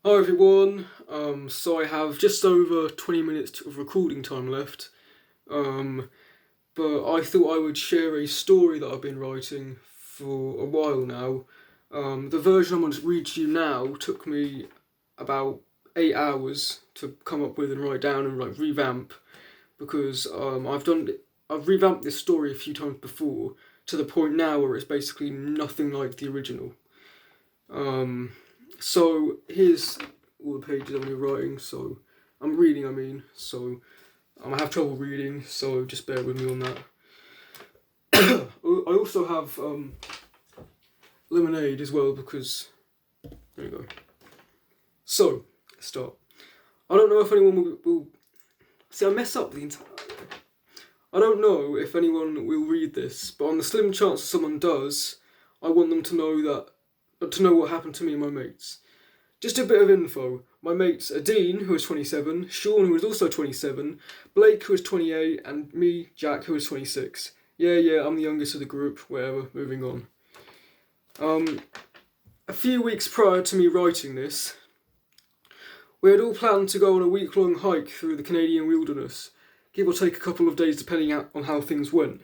Hi everyone, so I have just over 20 minutes of recording time left, but I thought I would share a story that I've been writing for a while now. The version I'm going to read to you now took me about 8 hours to come up with and write down and revamp, because I've revamped this story a few times before, to the point now where it's basically nothing like the original. So here's all the pages I'm going to be writing, so I'm reading, so I have trouble reading, so just bear with me on that. I also have lemonade as well, because, there you go. So, let's start. I don't know if anyone will see, I mess up the entire... I don't know if anyone will read this, but on the slim chance that someone does, I want them to know what happened to me and my mates. Just a bit of info. My mates are Dean, who is 27, Sean, who is also 27, Blake, who is 28, and me, Jack, who is 26. Yeah, I'm the youngest of the group, whatever, moving on. A few weeks prior to me writing this, we had all planned to go on a week-long hike through the Canadian wilderness, give or take a couple of days depending on how things went.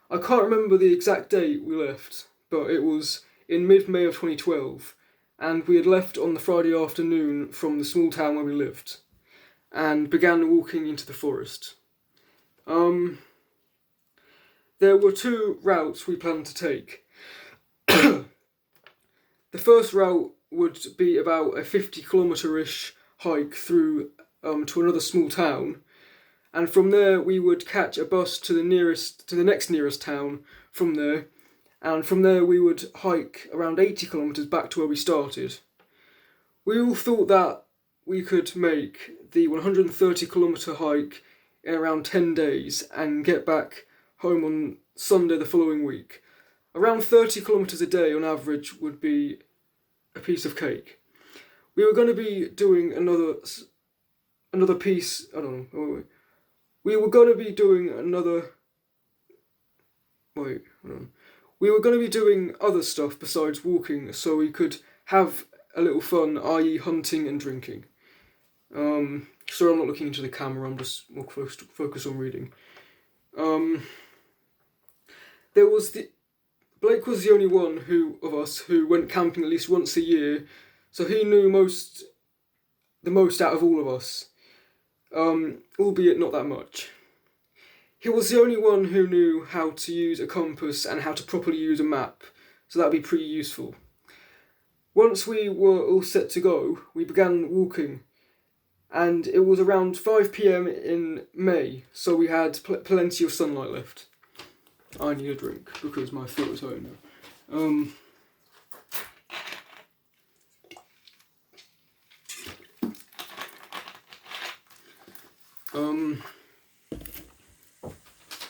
I can't remember the exact date we left, but it was in mid-May of 2012, and we had left on the Friday afternoon from the small town where we lived, and began walking into the forest. There were two routes we planned to take. The first route would be about a 50-kilometre-ish hike through to another small town, and from there we would catch a bus to the next nearest town from there, and from there we would hike around 80 kilometres back to where we started. We all thought that we could make the 130-kilometre hike in around 10 days and get back home on Sunday the following week. Around 30 kilometres a day on average would be a piece of cake. We were going to be doing another piece, I don't know, wait. We were going to be doing We were going to be doing other stuff besides walking, so we could have a little fun, i.e. hunting and drinking. Sorry I'm not looking into the camera, I'm just more focused on reading. Blake was the only one of us who went camping at least once a year, so he knew the most out of all of us, albeit not that much. He was the only one who knew how to use a compass and how to properly use a map, so that'd be pretty useful. Once we were all set to go, we began walking, and it was around 5 PM in May, so we had plenty of sunlight left. I need a drink because my throat is hurting now.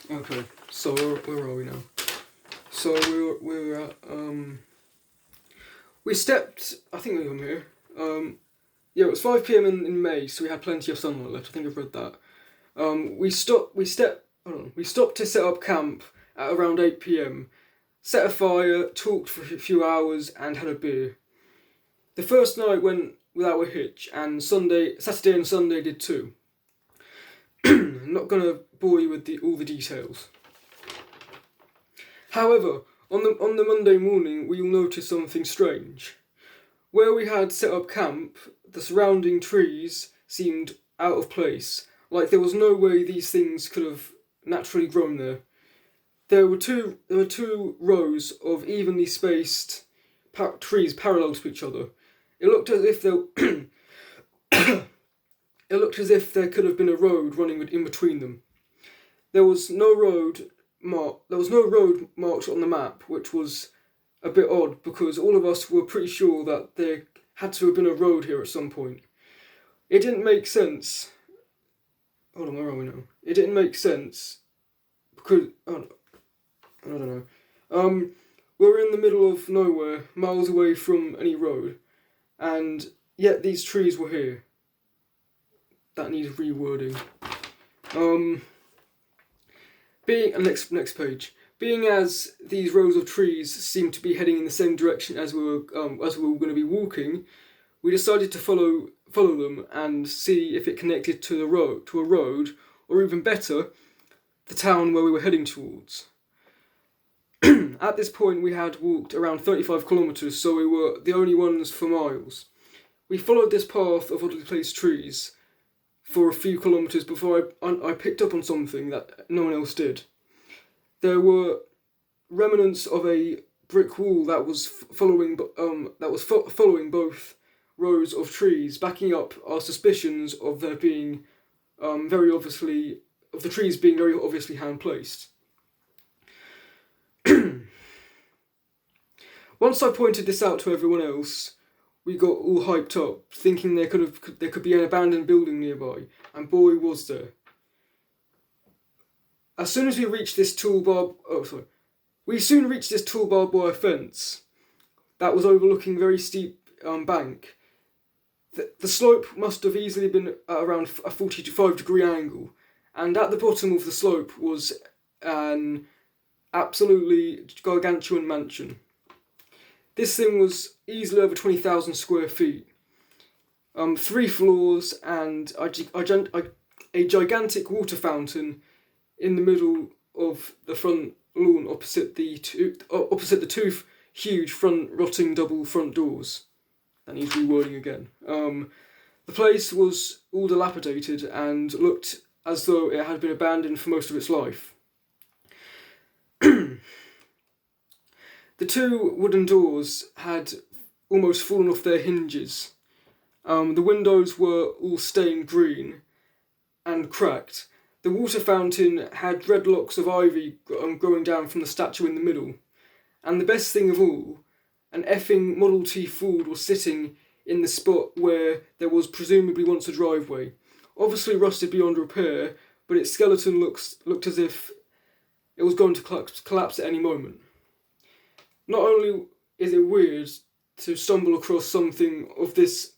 Okay, so where are we now? So we're at, we stepped, I think we were here, yeah, it was 5 PM in May, so we had plenty of sunlight left, I think I've read that. We stopped to set up camp at around 8 PM, set a fire, talked for a few hours, and had a beer. The first night went without a hitch, and Saturday and Sunday did too. I'm not going to bore you with all the details. However, on the Monday morning, we all noticed something strange. Where we had set up camp, the surrounding trees seemed out of place, like there was no way these things could have naturally grown there. There were two rows of evenly spaced trees parallel to each other. It looked as if there could have been a road running in between them. There was no road marked on the map, which was a bit odd because all of us were pretty sure that there had to have been a road here at some point. It didn't make sense. Hold on, where are we now? It didn't make sense because I don't know. We're in the middle of nowhere, miles away from any road, and yet these trees were here. That needs rewording. Next page. Being as these rows of trees seemed to be heading in the same direction as we were going to be walking, we decided to follow them and see if it connected to a road, or even better, the town where we were heading towards. At this point we had walked around 35 kilometres, so we were the only ones for miles. We followed this path of oddly placed trees for a few kilometres before I picked up on something that no one else did. There were remnants of a brick wall that was following both rows of trees, backing up our suspicions of there being the trees being very obviously hand placed. Once I pointed this out to everyone else, we got all hyped up, thinking there could be an abandoned building nearby, and boy was there. As soon as we reached this we soon reached this tall barbed wire fence that was overlooking a very steep bank. The slope must have easily been at around a 45-degree angle, and at the bottom of the slope was an absolutely gargantuan mansion. This thing was easily over 20,000 square feet, 3 floors, and a gigantic water fountain in the middle of the front lawn opposite the two huge front rotting double front doors. That needs rewording again. The place was all dilapidated and looked as though it had been abandoned for most of its life. The 2 wooden doors had almost fallen off their hinges. The windows were all stained green and cracked. The water fountain had red locks of ivy growing down from the statue in the middle. And the best thing of all, an effing Model T Ford was sitting in the spot where there was presumably once a driveway. Obviously rusted beyond repair, but its skeleton looked as if it was going to collapse at any moment. Not only is it weird to stumble across something of this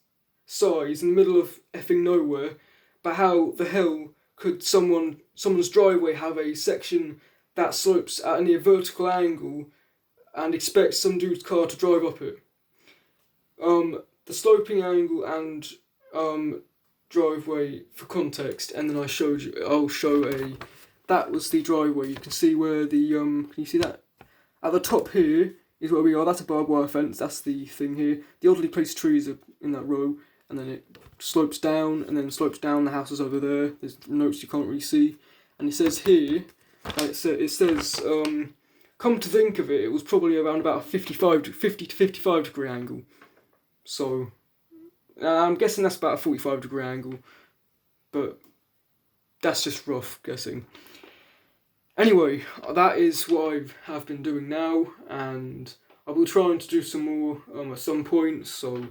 size in the middle of effing nowhere, but how the hell could someone's driveway have a section that slopes at a near vertical angle and expect some dude's car to drive up it? The sloping angle and driveway for context, and then that was the driveway. You can see where the can you see that? At the top here is where we are. That's a barbed wire fence. That's the thing here. The oddly placed trees are in that row, and then it slopes down, and then slopes down. The house is over there. There's notes you can't really see, and it says here. It says come to think of it, it was probably around about a 50 to 55 degree angle. So I'm guessing that's about a 45 degree angle, but that's just rough guessing. Anyway, that is what I have been doing now, and I will try to do some more at some point, so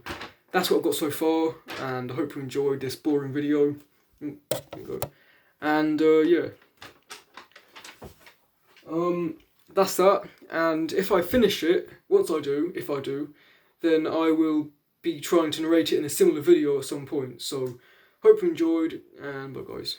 that's what I've got so far, and I hope you enjoyed this boring video. And yeah. That's that, and if I finish it, if I do, then I will be trying to narrate it in a similar video at some point, so hope you enjoyed, and bye guys.